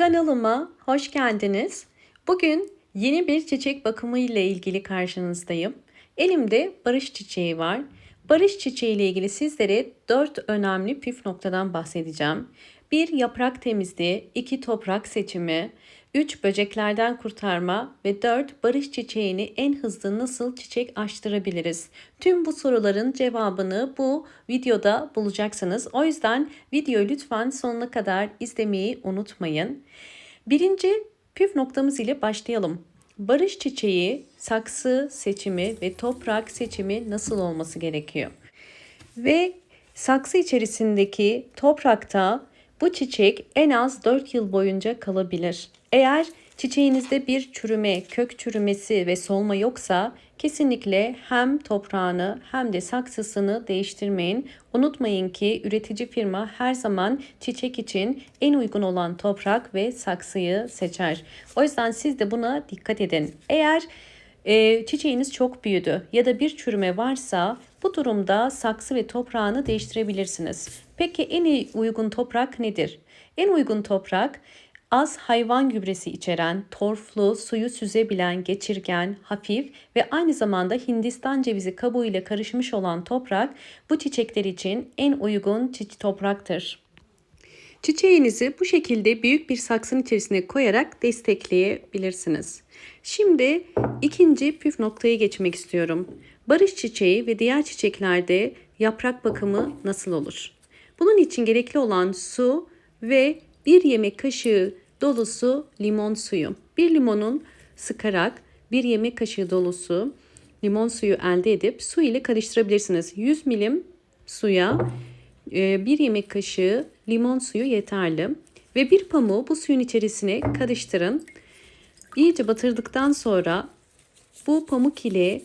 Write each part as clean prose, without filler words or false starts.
Kanalıma hoş geldiniz. Bugün yeni bir çiçek bakımı ile ilgili karşınızdayım. Elimde barış çiçeği var. Barış çiçeği ile ilgili sizlere 4 önemli püf noktadan bahsedeceğim. 1 yaprak temizliği, 2 toprak seçimi, 3 böceklerden kurtarma ve 4 barış çiçeğini en hızlı nasıl çiçek açtırabiliriz? Tüm bu soruların cevabını bu videoda bulacaksınız. O yüzden videoyu lütfen sonuna kadar izlemeyi unutmayın. Birinci püf noktamız ile başlayalım. Barış çiçeği, saksı seçimi ve toprak seçimi nasıl olması gerekiyor? Ve saksı içerisindeki toprakta bu çiçek en az 4 yıl boyunca kalabilir. Eğer çiçeğinizde bir çürüme, kök çürümesi ve solma yoksa kesinlikle hem toprağını hem de saksısını değiştirmeyin. Unutmayın ki üretici firma her zaman çiçek için en uygun olan toprak ve saksıyı seçer. O yüzden siz de buna dikkat edin. Eğer çiçeğiniz çok büyüdü ya da bir çürüme varsa bu durumda saksı ve toprağını değiştirebilirsiniz. Peki en uygun toprak nedir? En uygun toprak az hayvan gübresi içeren, torflu, suyu süzebilen, geçirgen, hafif ve aynı zamanda Hindistan cevizi kabuğu ile karışmış olan toprak bu çiçekler için en uygun topraktır. Çiçeğinizi bu şekilde büyük bir saksının içerisine koyarak destekleyebilirsiniz. Şimdi ikinci püf noktaya geçmek istiyorum. Barış çiçeği ve diğer çiçeklerde yaprak bakımı nasıl olur? Bunun için gerekli olan su ve 1 yemek kaşığı dolusu limon suyu. Bir limonun sıkarak 1 yemek kaşığı dolusu limon suyu elde edip su ile karıştırabilirsiniz. 100 milim suya 1 yemek kaşığı limon suyu yeterli. Ve bir pamuğu bu suyun içerisine karıştırın. İyice batırdıktan sonra bu pamuk ile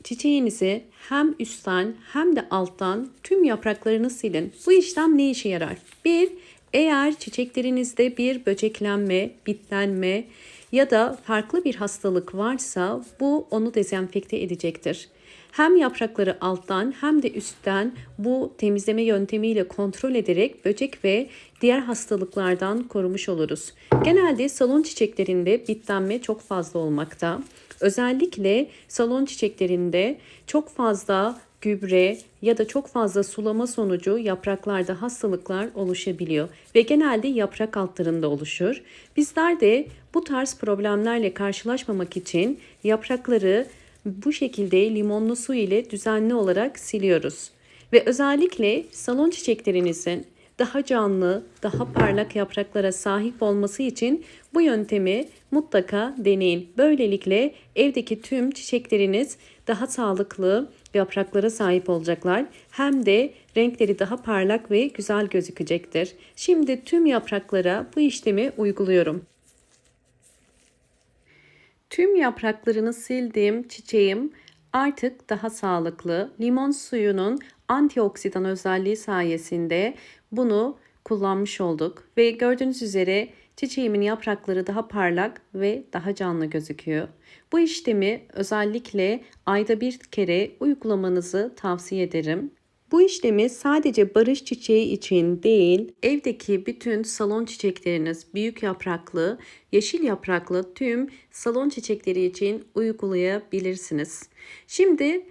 çiçeğinizi hem üstten hem de alttan tüm yapraklarını silin. Bu işlem ne işe yarar? 1. Eğer çiçeklerinizde bir böceklenme, bitlenme ya da farklı bir hastalık varsa bu onu dezenfekte edecektir. Hem yaprakları alttan hem de üstten bu temizleme yöntemiyle kontrol ederek böcek ve diğer hastalıklardan korumuş oluruz. Genelde salon çiçeklerinde bitlenme çok fazla olmakta. Özellikle salon çiçeklerinde çok fazla gübre ya da çok fazla sulama sonucu yapraklarda hastalıklar oluşabiliyor ve genelde yaprak altlarında oluşur. Bizler de bu tarz problemlerle karşılaşmamak için yaprakları bu şekilde limonlu su ile düzenli olarak siliyoruz. Ve özellikle salon çiçeklerinizin daha canlı, daha parlak yapraklara sahip olması için bu yöntemi mutlaka deneyin. Böylelikle evdeki tüm çiçekleriniz daha sağlıklı yapraklara sahip olacaklar. Hem de renkleri daha parlak ve güzel gözükecektir. Şimdi tüm yapraklara bu işlemi uyguluyorum. Tüm yapraklarını sildim çiçeğim artık daha sağlıklı. Limon suyunun antioksidan özelliği sayesinde bunu kullanmış olduk. Ve gördüğünüz üzere çiçeğimin yaprakları daha parlak ve daha canlı gözüküyor. Bu işlemi özellikle ayda bir kere uygulamanızı tavsiye ederim. Bu işlemi sadece barış çiçeği için değil, evdeki bütün salon çiçekleriniz, büyük yapraklı, yeşil yapraklı tüm salon çiçekleri için uygulayabilirsiniz. Şimdi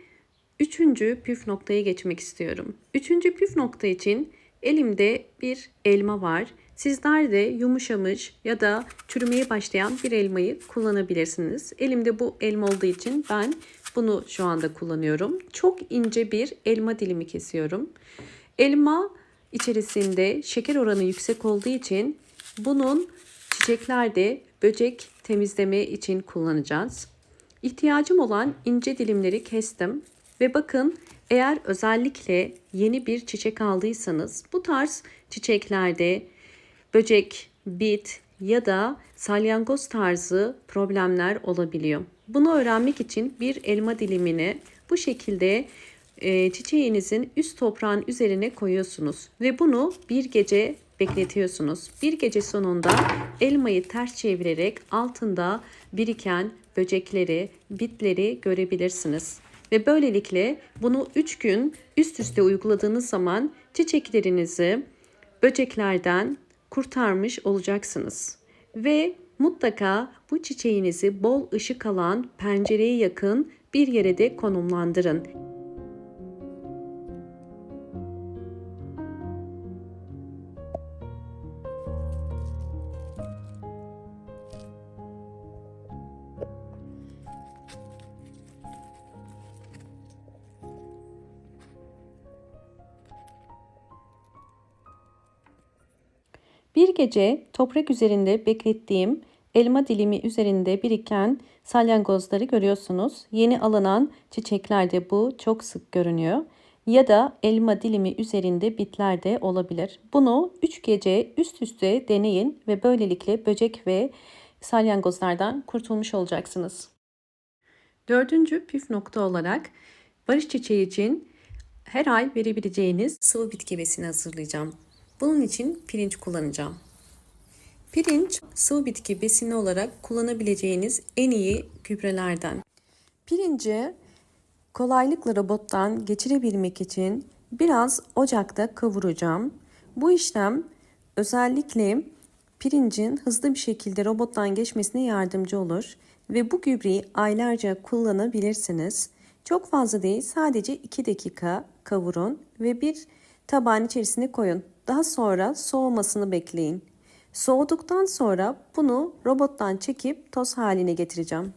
üçüncü püf noktaya geçmek istiyorum. Üçüncü püf nokta için elimde bir elma var. Sizler de yumuşamış ya da çürümeye başlayan bir elmayı kullanabilirsiniz. Elimde bu elma olduğu için ben bunu şu anda kullanıyorum. Çok ince bir elma dilimi kesiyorum. Elma içerisinde şeker oranı yüksek olduğu için bunun çiçeklerde böcek temizleme için kullanacağız. İhtiyacım olan ince dilimleri kestim ve bakın eğer özellikle yeni bir çiçek aldıysanız bu tarz çiçeklerde böcek, bit ya da salyangoz tarzı problemler olabiliyor. Bunu öğrenmek için bir elma dilimini bu şekilde çiçeğinizin üst toprağın üzerine koyuyorsunuz ve bunu bir gece bekletiyorsunuz. Bir gece sonunda elmayı ters çevirerek altında biriken böcekleri, bitleri görebilirsiniz. Ve böylelikle bunu 3 gün üst üste uyguladığınız zaman çiçeklerinizi böceklerden kurtarmış olacaksınız. Ve mutlaka bu çiçeğinizi bol ışık alan, pencereye yakın bir yere de konumlandırın. Bir gece toprak üzerinde beklettiğim elma dilimi üzerinde biriken salyangozları görüyorsunuz. Yeni alınan çiçeklerde bu çok sık görünüyor. Ya da elma dilimi üzerinde bitler de olabilir. Bunu 3 gece üst üste deneyin ve böylelikle böcek ve salyangozlardan kurtulmuş olacaksınız. Dördüncü püf nokta olarak barış çiçeği için her ay verebileceğiniz sıvı bitki besini hazırlayacağım. Bunun için pirinç kullanacağım. Pirinç sıvı bitki besini olarak kullanabileceğiniz en iyi gübrelerden. Pirinci kolaylıkla robottan geçirebilmek için biraz ocakta kavuracağım. Bu işlem özellikle pirincin hızlı bir şekilde robottan geçmesine yardımcı olur ve bu gübreyi aylarca kullanabilirsiniz. Çok fazla değil, sadece 2 dakika kavurun ve bir tabağın içerisine koyun. Daha sonra soğumasını bekleyin. Soğuduktan sonra bunu robottan çekip toz haline getireceğim.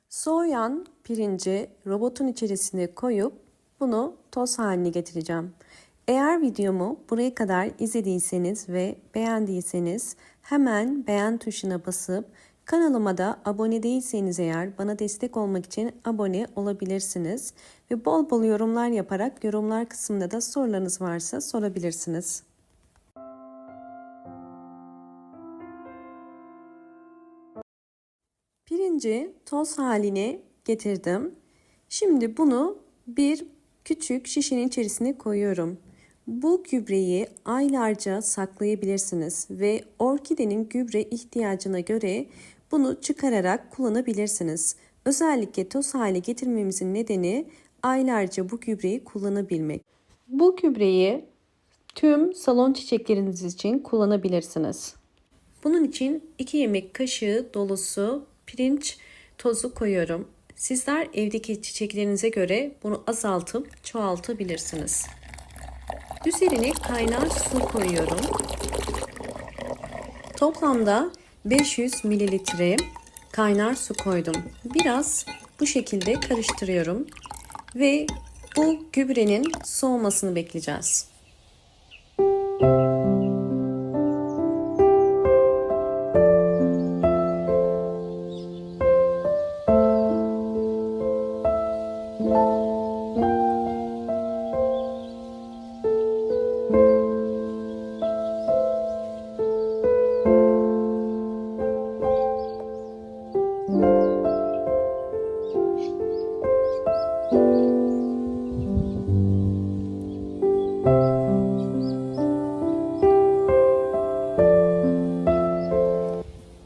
Soğuyan pirinci robotun içerisine koyup bunu toz haline getireceğim. Eğer videomu buraya kadar izlediyseniz ve beğendiyseniz hemen beğen tuşuna basıp kanalıma da abone değilseniz eğer bana destek olmak için abone olabilirsiniz. Ve bol bol yorumlar yaparak yorumlar kısmında da sorularınız varsa sorabilirsiniz. Pirinci toz haline getirdim. Şimdi bunu bir küçük şişenin içerisine koyuyorum. Bu gübreyi aylarca saklayabilirsiniz ve orkidenin gübre ihtiyacına göre bunu çıkararak kullanabilirsiniz. Özellikle toz hale getirmemizin nedeni aylarca bu gübreyi kullanabilmek. Bu gübreyi tüm salon çiçekleriniz için kullanabilirsiniz. Bunun için 2 yemek kaşığı dolusu pirinç tozu koyuyorum. Sizler evdeki çiçeklerinize göre bunu azaltıp çoğaltabilirsiniz. Üzerine kaynar su koyuyorum. Toplamda 500 mililitre kaynar su koydum. Biraz bu şekilde karıştırıyorum ve bu gübrenin soğumasını bekleyeceğiz.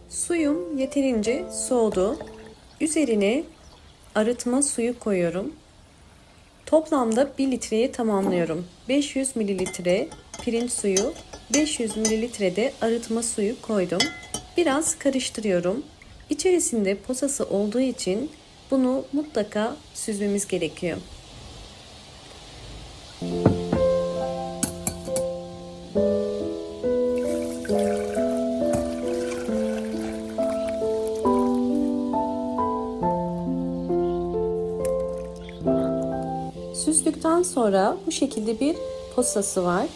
Suyum yeterince soğudu. Üzerine arıtma suyu koyuyorum. Toplamda 1 litreye tamamlıyorum. 500 mililitre pirinç suyu, 500 mililitre de arıtma suyu koydum. Biraz karıştırıyorum. İçerisinde posası olduğu için bunu mutlaka süzmemiz gerekiyor. Süzdükten sonra bu şekilde bir posası var.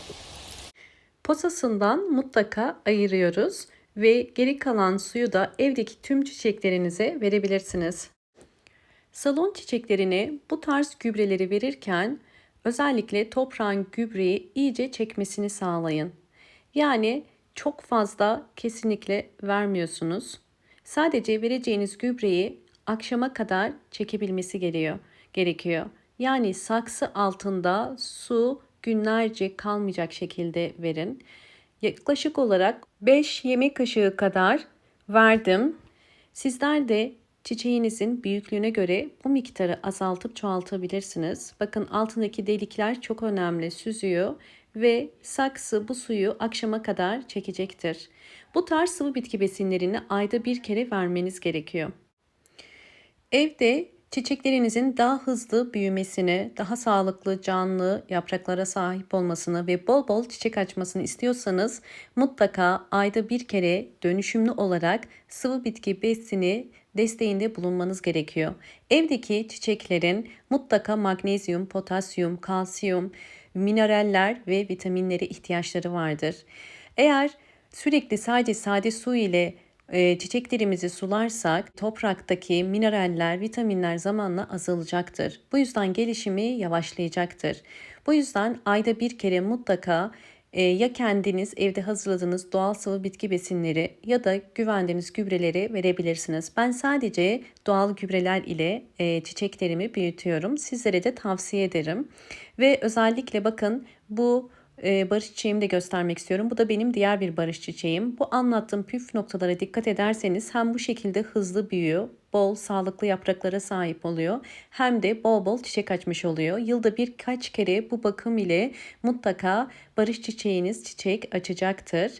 Posasından mutlaka ayırıyoruz ve geri kalan suyu da evdeki tüm çiçeklerinize verebilirsiniz. Salon çiçeklerine bu tarz gübreleri verirken özellikle toprağın gübreyi iyice çekmesini sağlayın. Yani çok fazla kesinlikle vermiyorsunuz. Sadece vereceğiniz gübreyi akşama kadar çekebilmesi gerekiyor. Yani saksı altında su günlerce kalmayacak şekilde verin. Yaklaşık olarak 5 yemek kaşığı kadar verdim. Sizler de çiçeğinizin büyüklüğüne göre bu miktarı azaltıp çoğaltabilirsiniz. Bakın altındaki delikler çok önemli, süzüyor ve saksı bu suyu akşama kadar çekecektir. Bu tarz sıvı bitki besinlerini ayda bir kere vermeniz gerekiyor. Evde çiçeklerinizin daha hızlı büyümesini, daha sağlıklı, canlı yapraklara sahip olmasını ve bol bol çiçek açmasını istiyorsanız mutlaka ayda bir kere dönüşümlü olarak sıvı bitki besini desteğinde bulunmanız gerekiyor. Evdeki çiçeklerin mutlaka magnezyum, potasyum, kalsiyum, mineraller ve vitaminlere ihtiyaçları vardır. Eğer sürekli sadece sade su ile çiçeklerimizi sularsak topraktaki mineraller, vitaminler zamanla azalacaktır. Bu yüzden gelişimi yavaşlayacaktır. Bu yüzden ayda bir kere mutlaka ya kendiniz evde hazırladığınız doğal sıvı bitki besinleri ya da güvendiğiniz gübreleri verebilirsiniz. Ben sadece doğal gübreler ile çiçeklerimi büyütüyorum. Sizlere de tavsiye ederim. Ve özellikle bakın bu barış çiçeğimi de göstermek istiyorum. Bu da benim diğer bir barış çiçeğim. Bu anlattığım püf noktalara dikkat ederseniz hem bu şekilde hızlı büyüyor, bol sağlıklı yapraklara sahip oluyor, hem de bol bol çiçek açmış oluyor. Yılda birkaç kere bu bakım ile mutlaka barış çiçeğiniz çiçek açacaktır.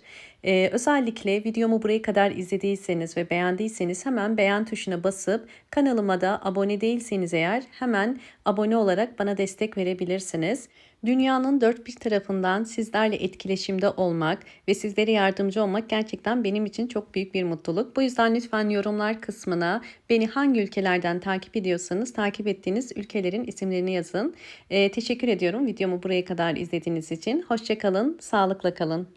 Özellikle videomu buraya kadar izlediyseniz ve beğendiyseniz hemen beğen tuşuna basıp kanalıma da abone değilseniz eğer hemen abone olarak bana destek verebilirsiniz. Dünyanın dört bir tarafından sizlerle etkileşimde olmak ve sizlere yardımcı olmak gerçekten benim için çok büyük bir mutluluk. Bu yüzden lütfen yorumlar kısmına beni hangi ülkelerden takip ediyorsanız takip ettiğiniz ülkelerin isimlerini yazın. Teşekkür ediyorum videomu buraya kadar izlediğiniz için. Hoşça kalın, sağlıkla kalın.